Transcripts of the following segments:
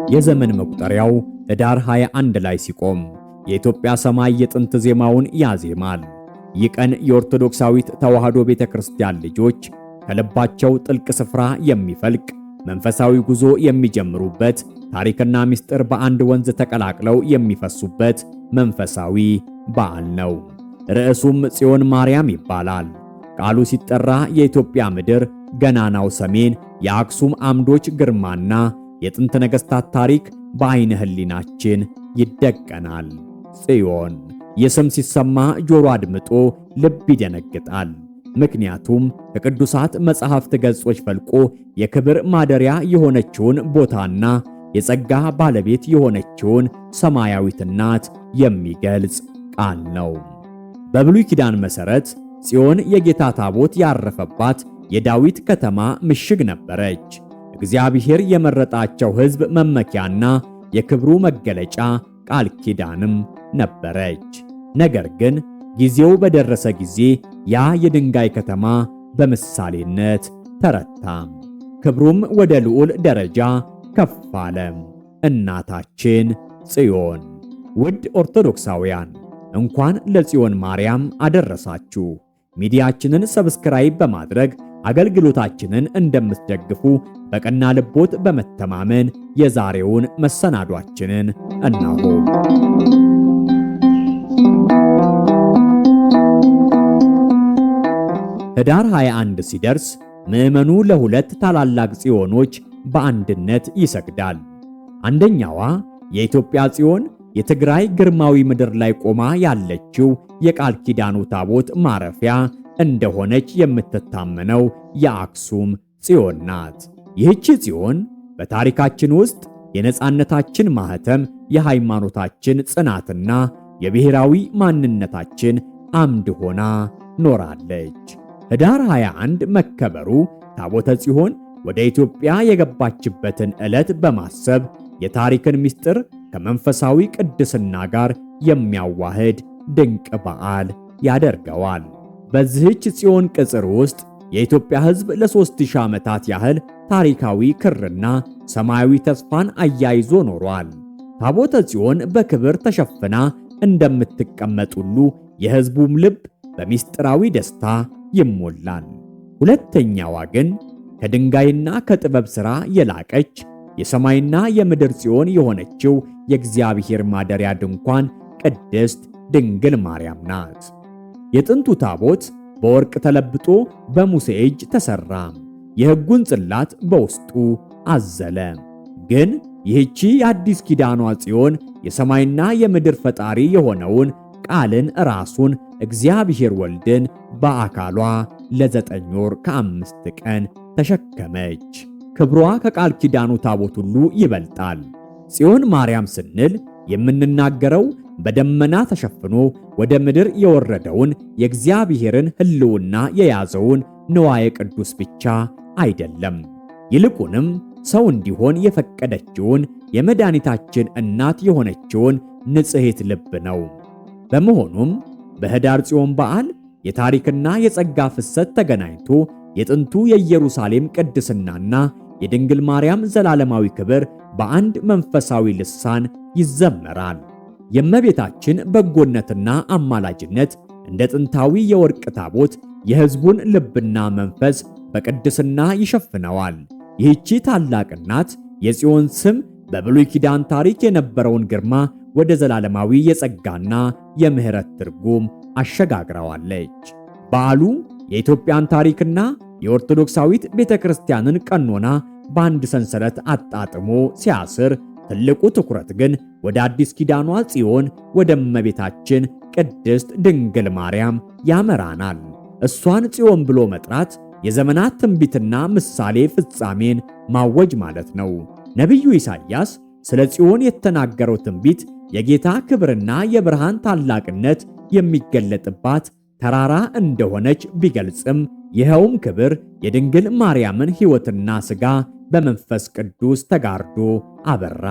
የዘመን መቁጠሪያው ህዳር 21 ላይ ሲቆም የኢትዮጵያ ሰማይ የጥንት ዜማውን ያዜማል። ይህ ቀን የኦርቶዶክሳዊት ተዋሕዶ ቤተክርስቲያን ልጆች ከልባቸው ጥልቅ ስፍራ የሚፈልቅ መንፈሳዊ ጉዞ የሚጀምሩበት፣ ታሪክና ምስጢር በአንድ ወንዝ ተቀላቅለው የሚፈሱበት መንፈሳዊ በዓል ነው። ርዕሱም ጽዮን ማርያም ይባላል። ቃሉ ሲጠራ የኢትዮጵያ ምድር፣ ገናናው ሰሜን፣ የአክሱም አምዶች ግርማና የጥንት ነገሥታት ታሪክ በዓይነ ህሊናችን ይደቀናል። ጽዮን የስም ሲሰማ ጆሮ አድምጦ ልብ ይደነግጣል። ምክንያቱም ከቅዱሳት መጻሕፍት ገጾች ፈልቆ የክብር ማደሪያ የሆነችውን ቦታና የጸጋ ባለቤት የሆነችውን ሰማያዊት እናት የሚገልጽ ቃል ነው። በብሉይ ኪዳን መሠረት ጽዮን የጌታ ታቦት ያረፈባት የዳዊት ከተማ ምሽግ ነበረች። እግዚአብሔር የመረጣቸው ሕዝብ መመኪያና የክብሩ መገለጫ ቃል ኪዳንም ነበረች። ነገር ግን ጊዜው በደረሰ ጊዜ ያ የድንጋይ ከተማ በምሳሌነት ተረታ፣ ክብሩም ወደ ልዑል ደረጃ ከፍ አለ። እናታችን ጽዮን። ውድ ኦርቶዶክሳውያን እንኳን ለጽዮን ማርያም አደረሳችሁ። ሚዲያችንን ሰብስክራይብ በማድረግ አገልግሎታችንን እንደምትደግፉ በቀና ልቦት በመተማመን የዛሬውን መሰናዷችንን እነሆ። ህዳር 21 ሲደርስ ምዕመኑ ለሁለት ታላላቅ ጽዮኖች በአንድነት ይሰግዳል። አንደኛዋ የኢትዮጵያ ጽዮን የትግራይ ግርማዊ ምድር ላይ ቆማ ያለችው የቃል ኪዳኑ ታቦት ማረፊያ እንደሆነች የምትታመነው የአክሱም ጽዮን ናት። ይህች ጽዮን በታሪካችን ውስጥ የነጻነታችን ማህተም፣ የሃይማኖታችን ጽናትና የብሔራዊ ማንነታችን አምድ ሆና ኖራለች። ህዳር 21 መከበሩ ታቦተ ጽዮን ወደ ኢትዮጵያ የገባችበትን ዕለት በማሰብ የታሪክን ምስጢር ከመንፈሳዊ ቅድስና ጋር የሚያዋህድ ድንቅ በዓል ያደርገዋል። በዚህች ጽዮን ቅጽር ውስጥ የኢትዮጵያ ሕዝብ ለ3000 ዓመታት ያህል ታሪካዊ ክርና ሰማያዊ ተስፋን አያይዞ ኖሯል። ታቦተ ጽዮን በክብር ተሸፍና እንደምትቀመጥ ሁሉ የሕዝቡም ልብ በምስጢራዊ ደስታ ይሞላል። ሁለተኛዋ ግን ከድንጋይና ከጥበብ ሥራ የላቀች የሰማይና የምድር ጽዮን የሆነችው የእግዚአብሔር ማደሪያ ድንኳን ቅድስት ድንግል ማርያም ናት። የጥንቱ ታቦት በወርቅ ተለብጦ በሙሴ እጅ ተሰራ፣ የሕጉን ጽላት በውስጡ አዘለ። ግን ይህቺ የአዲስ ኪዳኗ ጽዮን የሰማይና የምድር ፈጣሪ የሆነውን ቃልን ራሱን እግዚአብሔር ወልድን በአካሏ ለ9 ወር ከ5 ቀን ተሸከመች። ክብሯ ከቃል ኪዳኑ ታቦት ሁሉ ይበልጣል። ጽዮን ማርያም ስንል የምንናገረው በደመና ተሸፍኖ ወደ ምድር የወረደውን የእግዚአብሔርን ሕልውና የያዘውን ንዋየ ቅዱስ ብቻ አይደለም። ይልቁንም ሰው እንዲሆን የፈቀደችውን የመድኃኒታችን እናት የሆነችውን ንጽሕት ልብ ነው። በመሆኑም በህዳር ጽዮን በዓል የታሪክና የጸጋ ፍሰት ተገናኝቶ የጥንቱ የኢየሩሳሌም ቅድስናና የድንግል ማርያም ዘላለማዊ ክብር በአንድ መንፈሳዊ ልሳን ይዘመራል። የእመቤታችን በጎነትና አማላጅነት እንደ ጥንታዊ የወርቅ ታቦት የሕዝቡን ልብና መንፈስ በቅድስና ይሸፍነዋል። ይህቺ ታላቅ እናት የጽዮን ስም በብሉይ ኪዳን ታሪክ የነበረውን ግርማ ወደ ዘላለማዊ የጸጋና የምሕረት ትርጉም አሸጋግረዋለች። በዓሉ የኢትዮጵያን ታሪክና የኦርቶዶክሳዊት ቤተክርስቲያንን ቀኖና በአንድ ሰንሰለት አጣጥሞ ሲያስር፣ ትልቁ ትኩረት ግን ወደ አዲስ ኪዳኗ ጽዮን ወደ እመቤታችን ቅድስት ድንግል ማርያም ያመራናል። እሷን ጽዮን ብሎ መጥራት የዘመናት ትንቢትና ምሳሌ ፍጻሜን ማወጅ ማለት ነው። ነቢዩ ኢሳይያስ ስለ ጽዮን የተናገረው ትንቢት የጌታ ክብርና የብርሃን ታላቅነት የሚገለጥባት ተራራ እንደሆነች ቢገልጽም ይኸውም ክብር የድንግል ማርያምን ሕይወትና ሥጋ በመንፈስ ቅዱስ ተጋርዶ አበራ።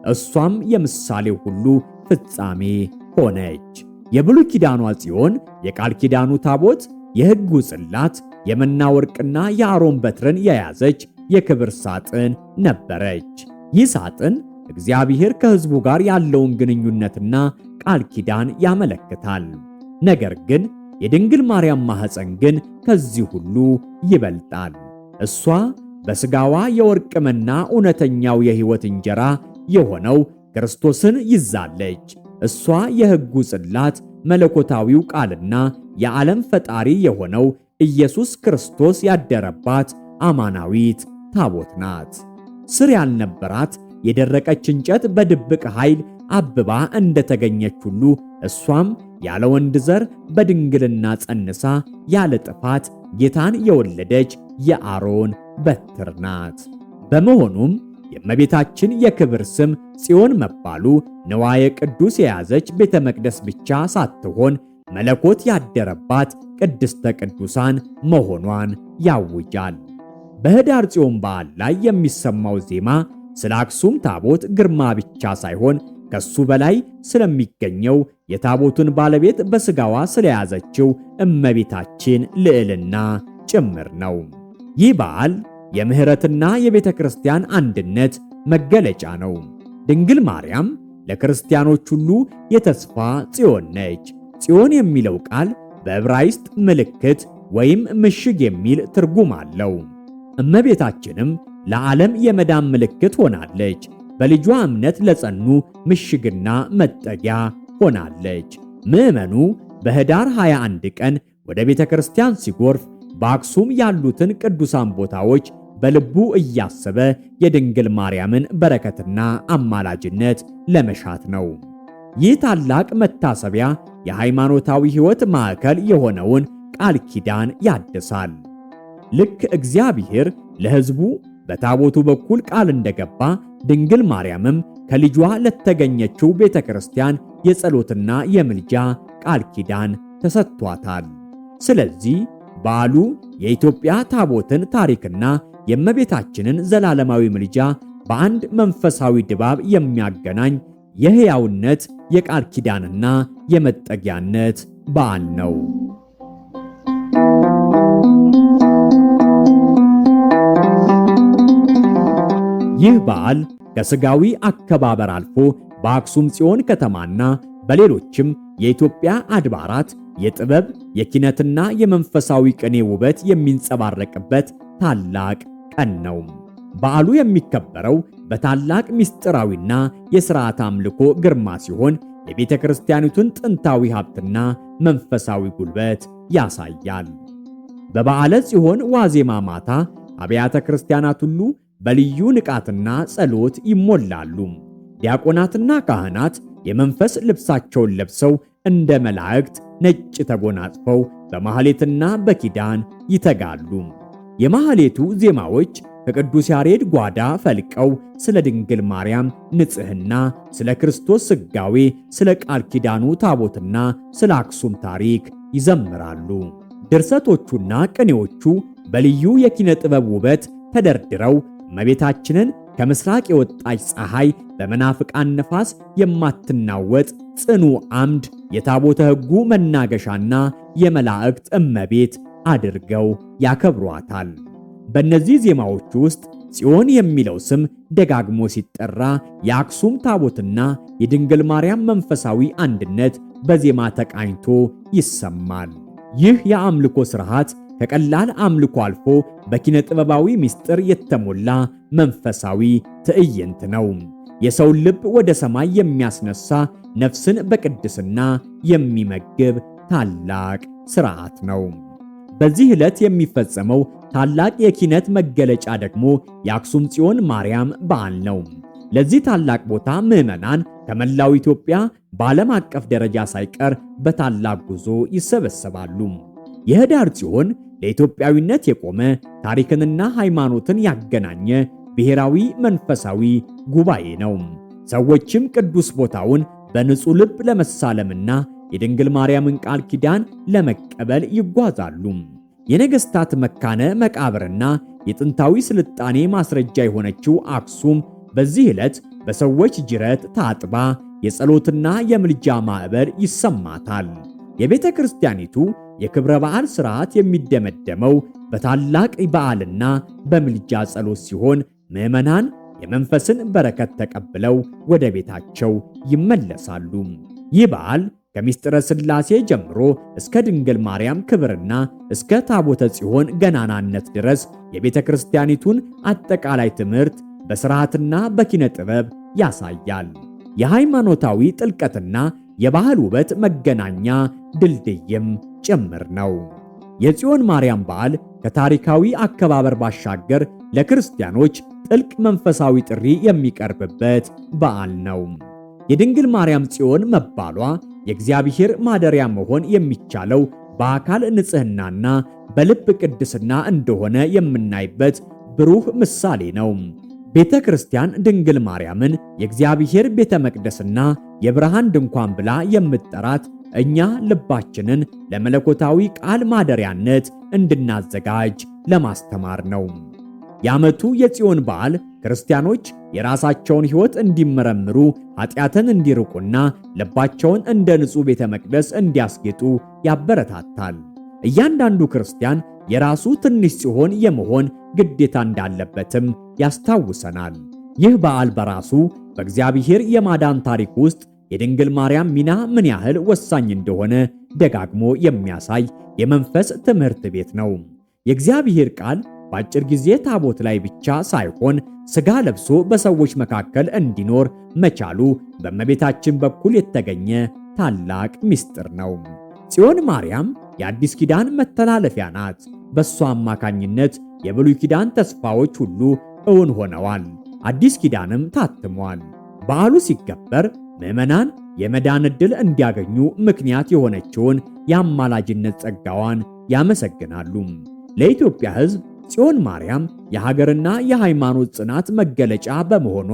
እሷም የምሳሌው ሁሉ ፍጻሜ ሆነች። የብሉይ ኪዳኗ ጽዮን የቃል ኪዳኑ ታቦት፣ የሕጉ ጽላት፣ የመና ወርቅና የአሮን በትርን የያዘች የክብር ሳጥን ነበረች። ይህ ሳጥን እግዚአብሔር ከሕዝቡ ጋር ያለውን ግንኙነትና ቃል ኪዳን ያመለክታል። ነገር ግን የድንግል ማርያም ማኅፀን ግን ከዚህ ሁሉ ይበልጣል። እሷ በሥጋዋ የወርቅ መና እውነተኛው የሕይወት እንጀራ የሆነው ክርስቶስን ይዛለች። እሷ የሕጉ ጽላት መለኮታዊው ቃልና የዓለም ፈጣሪ የሆነው ኢየሱስ ክርስቶስ ያደረባት አማናዊት ታቦት ናት። ስር ያልነበራት የደረቀች እንጨት በድብቅ ኃይል አብባ እንደተገኘች ሁሉ እሷም ያለ ወንድ ዘር በድንግልና ጸንሳ ያለ ጥፋት ጌታን የወለደች የአሮን በትር ናት። በመሆኑም የእመቤታችን የክብር ስም ጽዮን መባሉ ንዋየ ቅዱስ የያዘች ቤተ መቅደስ ብቻ ሳትሆን መለኮት ያደረባት ቅድስተ ቅዱሳን መሆኗን ያውጃል። በኅዳር ጽዮን በዓል ላይ የሚሰማው ዜማ ስለ አክሱም ታቦት ግርማ ብቻ ሳይሆን ከሱ በላይ ስለሚገኘው የታቦቱን ባለቤት በሥጋዋ ስለያዘችው እመቤታችን ልዕልና ጭምር ነው። ይህ በዓል የምሕረትና የቤተ ክርስቲያን አንድነት መገለጫ ነው። ድንግል ማርያም ለክርስቲያኖች ሁሉ የተስፋ ጽዮን ነች። ጽዮን የሚለው ቃል በዕብራይስጥ ምልክት ወይም ምሽግ የሚል ትርጉም አለው። እመቤታችንም ለዓለም የመዳን ምልክት ሆናለች። በልጇ እምነት ለጸኑ ምሽግና መጠጊያ ሆናለች። ምዕመኑ በኅዳር 21 ቀን ወደ ቤተ ክርስቲያን ሲጎርፍ በአክሱም ያሉትን ቅዱሳን ቦታዎች በልቡ እያሰበ የድንግል ማርያምን በረከትና አማላጅነት ለመሻት ነው። ይህ ታላቅ መታሰቢያ የሃይማኖታዊ ሕይወት ማዕከል የሆነውን ቃል ኪዳን ያድሳል። ልክ እግዚአብሔር ለሕዝቡ በታቦቱ በኩል ቃል እንደገባ ድንግል ማርያምም ከልጇ ለተገኘችው ቤተ ክርስቲያን የጸሎትና የምልጃ ቃል ኪዳን ተሰጥቷታል። ስለዚህ በዓሉ የኢትዮጵያ ታቦትን ታሪክና የእመቤታችንን ዘላለማዊ ምልጃ በአንድ መንፈሳዊ ድባብ የሚያገናኝ የሕያውነት የቃል ኪዳንና የመጠጊያነት በዓል ነው። ይህ በዓል ከሥጋዊ አከባበር አልፎ በአክሱም ጽዮን ከተማና በሌሎችም የኢትዮጵያ አድባራት የጥበብ የኪነትና የመንፈሳዊ ቅኔ ውበት የሚንጸባረቅበት ታላቅ ቀን ነው። በዓሉ የሚከበረው በታላቅ ምስጢራዊና የሥርዓት አምልኮ ግርማ ሲሆን የቤተ ክርስቲያኒቱን ጥንታዊ ሀብትና መንፈሳዊ ጉልበት ያሳያል። በበዓለ ጽዮን ዋዜማ ማታ አብያተ ክርስቲያናት ሁሉ በልዩ ንቃትና ጸሎት ይሞላሉ። ዲያቆናትና ካህናት የመንፈስ ልብሳቸውን ለብሰው እንደ መላእክት ነጭ ተጎናጽፈው በማህሌትና በኪዳን ይተጋሉ። የማህሌቱ ዜማዎች ከቅዱስ ያሬድ ጓዳ ፈልቀው ስለ ድንግል ማርያም ንጽሕና፣ ስለ ክርስቶስ ሥጋዌ፣ ስለ ቃል ኪዳኑ ታቦትና ስለ አክሱም ታሪክ ይዘምራሉ። ድርሰቶቹና ቅኔዎቹ በልዩ የኪነ ጥበብ ውበት ተደርድረው እመቤታችንን ከምስራቅ የወጣች ፀሐይ በመናፍቃን ነፋስ የማትናወጥ ጽኑ አምድ የታቦተ ሕጉ መናገሻና የመላእክት እመቤት አድርገው ያከብሯታል። በእነዚህ ዜማዎች ውስጥ ጽዮን የሚለው ስም ደጋግሞ ሲጠራ የአክሱም ታቦትና የድንግል ማርያም መንፈሳዊ አንድነት በዜማ ተቃኝቶ ይሰማል። ይህ የአምልኮ ሥርዓት ከቀላል አምልኮ አልፎ በኪነ ጥበባዊ ምስጢር የተሞላ መንፈሳዊ ትዕይንት ነው። የሰውን ልብ ወደ ሰማይ የሚያስነሳ፣ ነፍስን በቅድስና የሚመግብ ታላቅ ሥርዓት ነው። በዚህ ዕለት የሚፈጸመው ታላቅ የኪነት መገለጫ ደግሞ የአክሱም ጽዮን ማርያም በዓል ነው። ለዚህ ታላቅ ቦታ ምዕመናን ከመላው ኢትዮጵያ በዓለም አቀፍ ደረጃ ሳይቀር በታላቅ ጉዞ ይሰበሰባሉ። የኅዳር ጽዮን ለኢትዮጵያዊነት የቆመ ታሪክንና ሃይማኖትን ያገናኘ ብሔራዊ መንፈሳዊ ጉባኤ ነው። ሰዎችም ቅዱስ ቦታውን በንጹሕ ልብ ለመሳለምና የድንግል ማርያምን ቃል ኪዳን ለመቀበል ይጓዛሉ። የነገሥታት መካነ መቃብርና የጥንታዊ ስልጣኔ ማስረጃ የሆነችው አክሱም በዚህ ዕለት በሰዎች ጅረት ታጥባ የጸሎትና የምልጃ ማዕበል ይሰማታል። የቤተ ክርስቲያኒቱ የክብረ በዓል ሥርዓት የሚደመደመው በታላቅ በዓልና በምልጃ ጸሎት ሲሆን ምዕመናን የመንፈስን በረከት ተቀብለው ወደ ቤታቸው ይመለሳሉ። ይህ በዓል ከምስጢረ ሥላሴ ጀምሮ እስከ ድንግል ማርያም ክብርና እስከ ታቦተ ጽዮን ገናናነት ድረስ የቤተ ክርስቲያኒቱን አጠቃላይ ትምህርት በሥርዓትና በኪነ ጥበብ ያሳያል። የሃይማኖታዊ ጥልቀትና የባህል ውበት መገናኛ ድልድይም ጭምር ነው። የጽዮን ማርያም በዓል ከታሪካዊ አከባበር ባሻገር ለክርስቲያኖች ጥልቅ መንፈሳዊ ጥሪ የሚቀርብበት በዓል ነው። የድንግል ማርያም ጽዮን መባሏ የእግዚአብሔር ማደሪያ መሆን የሚቻለው በአካል ንጽሕናና በልብ ቅድስና እንደሆነ የምናይበት ብሩህ ምሳሌ ነው። ቤተ ክርስቲያን ድንግል ማርያምን የእግዚአብሔር ቤተ መቅደስና የብርሃን ድንኳን ብላ የምትጠራት እኛ ልባችንን ለመለኮታዊ ቃል ማደሪያነት እንድናዘጋጅ ለማስተማር ነው። የዓመቱ የጽዮን በዓል ክርስቲያኖች የራሳቸውን ሕይወት እንዲመረምሩ፣ ኃጢአትን እንዲርቁና ልባቸውን እንደ ንጹሕ ቤተ መቅደስ እንዲያስጌጡ ያበረታታል። እያንዳንዱ ክርስቲያን የራሱ ትንሽ ጽዮን የመሆን ግዴታ እንዳለበትም ያስታውሰናል። ይህ በዓል በራሱ በእግዚአብሔር የማዳን ታሪክ ውስጥ የድንግል ማርያም ሚና ምን ያህል ወሳኝ እንደሆነ ደጋግሞ የሚያሳይ የመንፈስ ትምህርት ቤት ነው። የእግዚአብሔር ቃል በአጭር ጊዜ ታቦት ላይ ብቻ ሳይሆን ሥጋ ለብሶ በሰዎች መካከል እንዲኖር መቻሉ በእመቤታችን በኩል የተገኘ ታላቅ ምስጢር ነው። ጽዮን ማርያም የአዲስ ኪዳን መተላለፊያ ናት። በሷ አማካኝነት የብሉይ ኪዳን ተስፋዎች ሁሉ እውን ሆነዋል፣ አዲስ ኪዳንም ታትሟል። በዓሉ ሲከበር ምዕመናን የመዳን ዕድል እንዲያገኙ ምክንያት የሆነችውን የአማላጅነት ጸጋዋን ያመሰግናሉ። ለኢትዮጵያ ሕዝብ ጽዮን ማርያም የሀገርና የሃይማኖት ጽናት መገለጫ በመሆኗ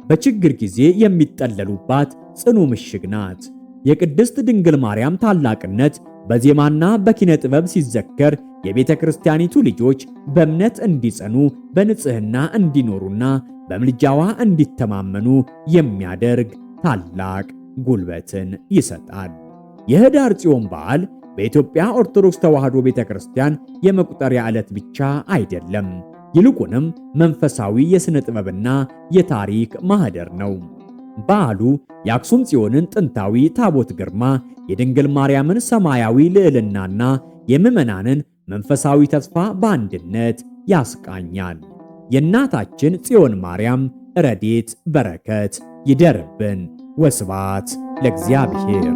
በችግር ጊዜ የሚጠለሉባት ጽኑ ምሽግ ናት። የቅድስት ድንግል ማርያም ታላቅነት በዜማና በኪነ ጥበብ ሲዘከር የቤተ ክርስቲያኒቱ ልጆች በእምነት እንዲጸኑ፣ በንጽሕና እንዲኖሩና በምልጃዋ እንዲተማመኑ የሚያደርግ ታላቅ ጉልበትን ይሰጣል። የኅዳር ጽዮን በዓል በኢትዮጵያ ኦርቶዶክስ ተዋሕዶ ቤተ ክርስቲያን የመቁጠሪያ ዕለት ብቻ አይደለም፣ ይልቁንም መንፈሳዊ የሥነ ጥበብና የታሪክ ማህደር ነው። በዓሉ የአክሱም ጽዮንን ጥንታዊ ታቦት ግርማ፣ የድንግል ማርያምን ሰማያዊ ልዕልናና የምዕመናንን መንፈሳዊ ተስፋ በአንድነት ያስቃኛል። የእናታችን ጽዮን ማርያም ረድኤት በረከት ይደርብን። ወስብሐት ለእግዚአብሔር።